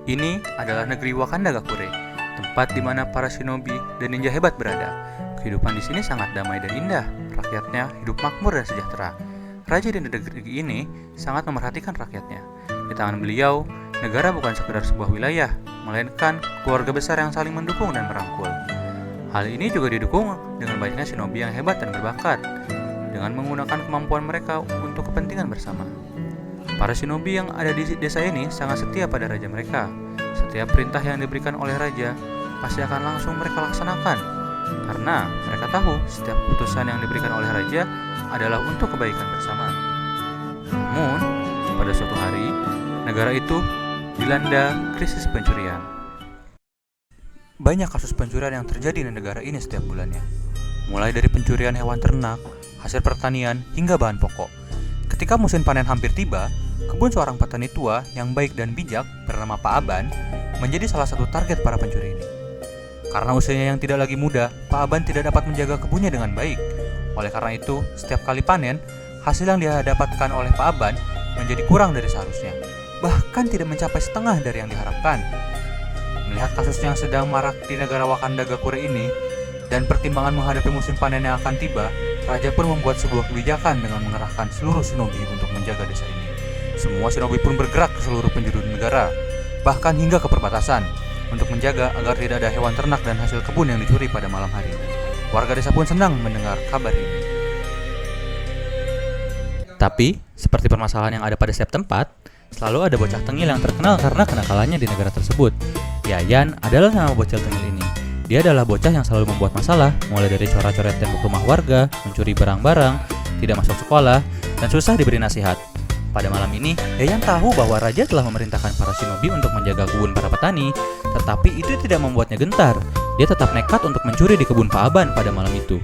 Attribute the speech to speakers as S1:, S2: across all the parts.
S1: Ini adalah negeri Wakanda Gakure, tempat di mana para shinobi dan ninja hebat berada. Kehidupan di sini sangat damai dan indah. Rakyatnya hidup makmur dan sejahtera. Raja di negeri ini sangat memerhatikan rakyatnya. Di tangan beliau, negara bukan sekedar sebuah wilayah, melainkan keluarga besar yang saling mendukung dan merangkul. Hal ini juga didukung dengan banyaknya shinobi yang hebat dan berbakat, dengan menggunakan kemampuan mereka untuk kepentingan bersama. Para shinobi yang ada di desa ini sangat setia pada raja mereka. Setiap perintah yang diberikan oleh raja pasti akan langsung mereka laksanakan, karena mereka tahu setiap keputusan yang diberikan oleh raja adalah untuk kebaikan bersama. Namun, pada suatu hari, negara itu dilanda krisis pencurian. Banyak kasus pencurian yang terjadi di negara ini setiap bulannya, mulai dari pencurian hewan ternak, hasil pertanian, hingga bahan pokok. Ketika musim panen hampir tiba, kebun seorang petani tua yang baik dan bijak bernama Pak Aban menjadi salah satu target para pencuri ini. Karena usianya yang tidak lagi muda, Pak Aban tidak dapat menjaga kebunnya dengan baik. Oleh karena itu, setiap kali panen, hasil yang dia dapatkan oleh Pak Aban menjadi kurang dari seharusnya, bahkan tidak mencapai setengah dari yang diharapkan. Melihat kasus yang sedang marak di negara Wakanda Gakure ini, dan pertimbangan menghadapi musim panen yang akan tiba, raja pun membuat sebuah kebijakan dengan mengerahkan seluruh shinobi untuk menjaga desa ini. Semua shinobi pun bergerak ke seluruh penjuru negara, bahkan hingga ke perbatasan, untuk menjaga agar tidak ada hewan ternak dan hasil kebun yang dicuri pada malam hari. Warga desa pun senang mendengar kabar ini. Tapi, seperti permasalahan yang ada pada setiap tempat, selalu ada bocah tengil yang terkenal karena kenakalannya di negara tersebut. Yayan adalah nama bocah tengil ini. Dia adalah bocah yang selalu membuat masalah, mulai dari coret-coret tembok rumah warga, mencuri barang-barang, tidak masuk sekolah, dan susah diberi nasihat. Pada malam ini, Yayan tahu bahwa raja telah memerintahkan para shinobi untuk menjaga kebun para petani, tetapi itu tidak membuatnya gentar. Dia tetap nekat untuk mencuri di kebun Pak Aban pada malam itu.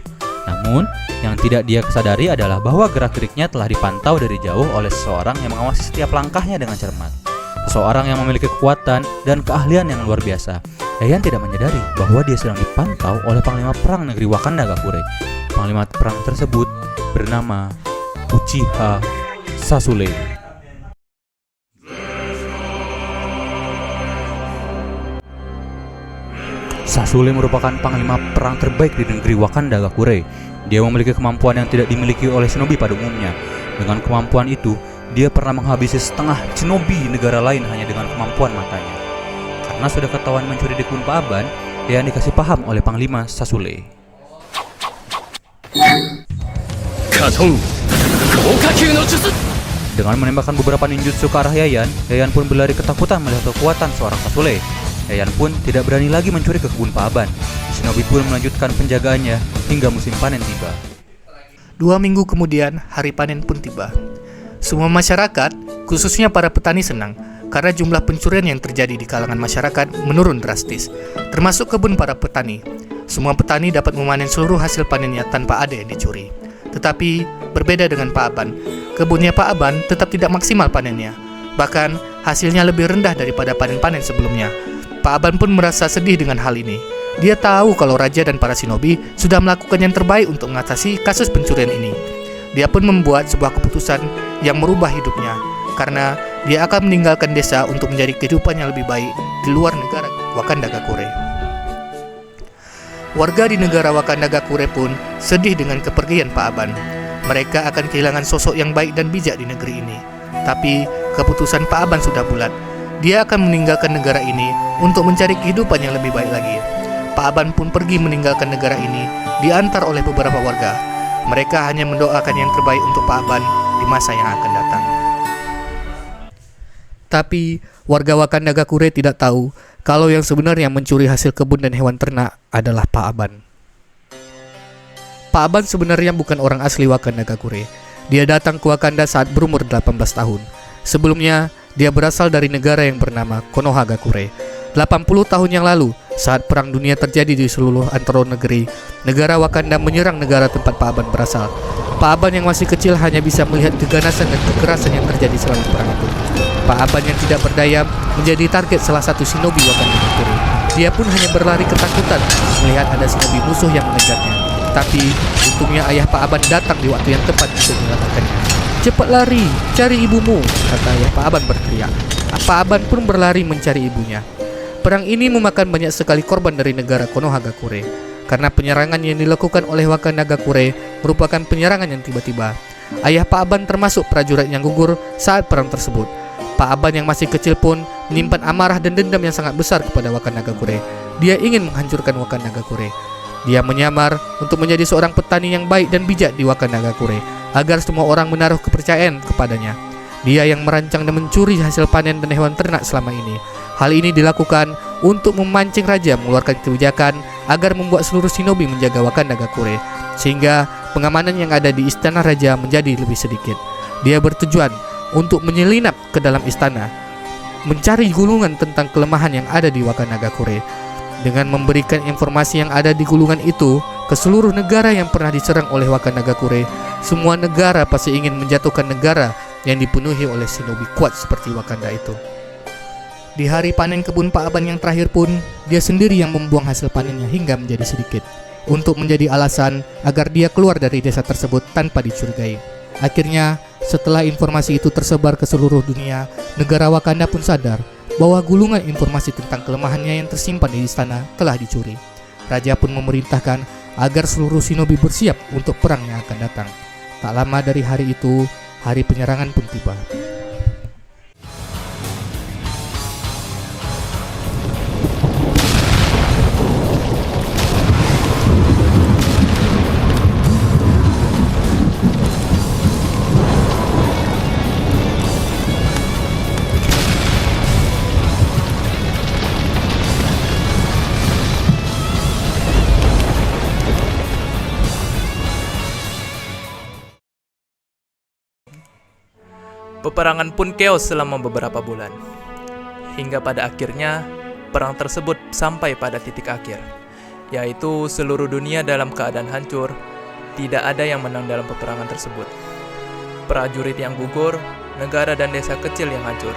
S1: Namun, yang tidak dia kesadari adalah bahwa gerak-geriknya telah dipantau dari jauh oleh seseorang yang mengawasi setiap langkahnya dengan cermat. Seseorang yang memiliki kekuatan dan keahlian yang luar biasa. Yayan tidak menyadari bahwa dia sedang dipantau oleh panglima perang negeri Wakanda Gakure. Panglima perang tersebut bernama Uchiha Sasule. Sasule merupakan panglima perang terbaik di negeri Wakanda Gakure. Dia memiliki kemampuan yang tidak dimiliki oleh shinobi pada umumnya. Dengan kemampuan itu, dia pernah menghabisi setengah shinobi negara lain hanya dengan kemampuan matanya. Karena sudah ketahuan mencuri di kebun Pak Aban, Yayan dikasih paham oleh panglima Sasule. Dengan menembakkan beberapa ninjutsu ke arah Yayan, Yayan pun berlari ketakutan melihat kekuatan seorang Sasule. Yayan pun tidak berani lagi mencuri ke kebun Pak Aban. Shinobi pun melanjutkan penjagaannya hingga musim panen tiba.
S2: 2 minggu kemudian, hari panen pun tiba. Semua masyarakat, khususnya para petani senang, karena jumlah pencurian yang terjadi di kalangan masyarakat menurun drastis, termasuk kebun para petani. Semua petani dapat memanen seluruh hasil panennya tanpa ada yang dicuri. Tetapi, berbeda dengan Pak Aban, kebunnya Pak Aban tetap tidak maksimal panennya. Bahkan, hasilnya lebih rendah daripada panen-panen sebelumnya. Pak Aban pun merasa sedih dengan hal ini. Dia tahu kalau raja dan para shinobi sudah melakukan yang terbaik untuk mengatasi kasus pencurian ini. Dia pun membuat sebuah keputusan yang merubah hidupnya, karena dia akan meninggalkan desa untuk mencari kehidupan yang lebih baik di luar negara Wakanda Gakure. Warga di negara Wakanda Gakure pun sedih dengan kepergian Pak Aban. Mereka akan kehilangan sosok yang baik dan bijak di negeri ini. Tapi keputusan Pak Aban sudah bulat. Dia akan meninggalkan negara ini untuk mencari kehidupan yang lebih baik lagi. Pak Aban pun pergi meninggalkan negara ini, diantar oleh beberapa warga. Mereka hanya mendoakan yang terbaik untuk Pak Aban di masa yang akan datang. Tapi, warga Wakanda Gakure tidak tahu kalau yang sebenarnya mencuri hasil kebun dan hewan ternak adalah Pak Aban. Pak Aban sebenarnya bukan orang asli Wakanda Gakure. Dia datang ke Wakanda saat berumur 18 tahun. Sebelumnya, dia berasal dari negara yang bernama Konoha Gakure. 80 tahun yang lalu, saat perang dunia terjadi di seluruh antero negeri, negara Wakanda menyerang negara tempat Pak Aban berasal. Pak Aban yang masih kecil hanya bisa melihat keganasan dan kekerasan yang terjadi selama perang itu. Pak Aban yang tidak berdaya menjadi target salah satu shinobi Wakanda Gakure. Dia pun hanya berlari ketakutan melihat ada shinobi musuh yang mengejarnya. Tapi, untungnya ayah Pak Aban datang di waktu yang tepat untuk menyelamatkannya. "Cepat lari, cari ibumu," kata ayah Pak Aban berteriak. Pak Aban pun berlari mencari ibunya. Perang ini memakan banyak sekali korban dari negara Konohagakure, karena penyerangan yang dilakukan oleh Wakanagakure merupakan penyerangan yang tiba-tiba. Ayah Pak Aban termasuk prajurit yang gugur saat perang tersebut. Pak Aban yang masih kecil pun menyimpan amarah dan dendam yang sangat besar kepada Wakanagakure. Dia ingin menghancurkan Wakanagakure. Dia menyamar untuk menjadi seorang petani yang baik dan bijak di Wakanagakure, agar semua orang menaruh kepercayaan kepadanya. Dia yang merancang dan mencuri hasil panen dan hewan ternak selama ini. Hal ini dilakukan untuk memancing raja mengeluarkan kebijakan agar membuat seluruh shinobi menjaga Wakanagakure, sehingga pengamanan yang ada di istana raja menjadi lebih sedikit. Dia bertujuan untuk menyelinap ke dalam istana, mencari gulungan tentang kelemahan yang ada di Wakanagakure. Dengan memberikan informasi yang ada di gulungan itu ke seluruh negara yang pernah diserang oleh Wakanagakure, semua negara pasti ingin menjatuhkan negara yang dipenuhi oleh shinobi kuat seperti Wakanda itu. Di hari panen kebun Pak Aban yang terakhir pun, dia sendiri yang membuang hasil panennya hingga menjadi sedikit, untuk menjadi alasan agar dia keluar dari desa tersebut tanpa dicurigai. Akhirnya, setelah informasi itu tersebar ke seluruh dunia, negara Wakanda pun sadar bahwa gulungan informasi tentang kelemahannya yang tersimpan di istana telah dicuri. Raja pun memerintahkan agar seluruh shinobi bersiap untuk perang yang akan datang. Tak lama dari hari itu, hari penyerangan pun tiba.
S3: Peperangan pun keos selama beberapa bulan. Hingga pada akhirnya, perang tersebut sampai pada titik akhir, yaitu seluruh dunia dalam keadaan hancur. Tidak ada yang menang dalam peperangan tersebut. Prajurit yang gugur, negara dan desa kecil yang hancur,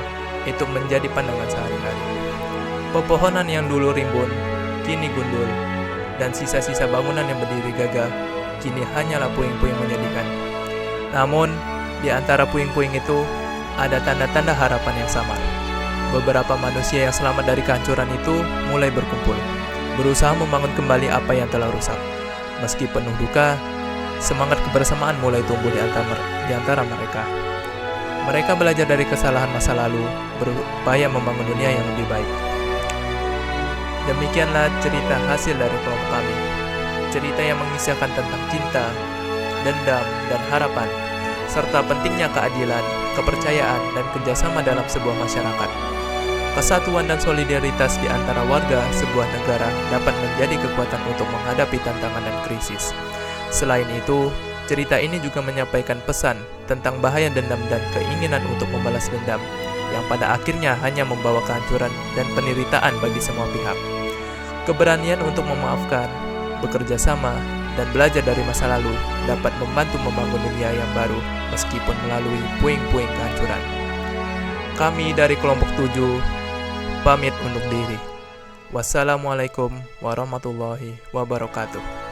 S3: itu menjadi pandangan sehari-hari. Pepohonan yang dulu rimbun, kini gundul, dan sisa-sisa bangunan yang berdiri gagah, kini hanyalah puing-puing menyedihkan. Namun, di antara puing-puing itu, ada tanda-tanda harapan yang samar. Beberapa manusia yang selamat dari kehancuran itu mulai berkumpul, berusaha membangun kembali apa yang telah rusak. Meski penuh duka, semangat kebersamaan mulai tumbuh di antara mereka. Mereka belajar dari kesalahan masa lalu, berupaya membangun dunia yang lebih baik. Demikianlah cerita hasil dari kelompok kami. Cerita yang mengisahkan tentang cinta, dendam, dan harapan, serta pentingnya keadilan, kepercayaan, dan kerjasama dalam sebuah masyarakat. Kesatuan dan solidaritas di antara warga sebuah negara dapat menjadi kekuatan untuk menghadapi tantangan dan krisis. Selain itu, cerita ini juga menyampaikan pesan tentang bahaya dendam dan keinginan untuk membalas dendam, yang pada akhirnya hanya membawa kehancuran dan penderitaan bagi semua pihak. Keberanian untuk memaafkan, bekerja sama, dan belajar dari masa lalu dapat membantu membangun dunia yang baru meskipun melalui puing-puing kehancuran. Kami dari kelompok 7 pamit undur diri. Wassalamualaikum warahmatullahi wabarakatuh.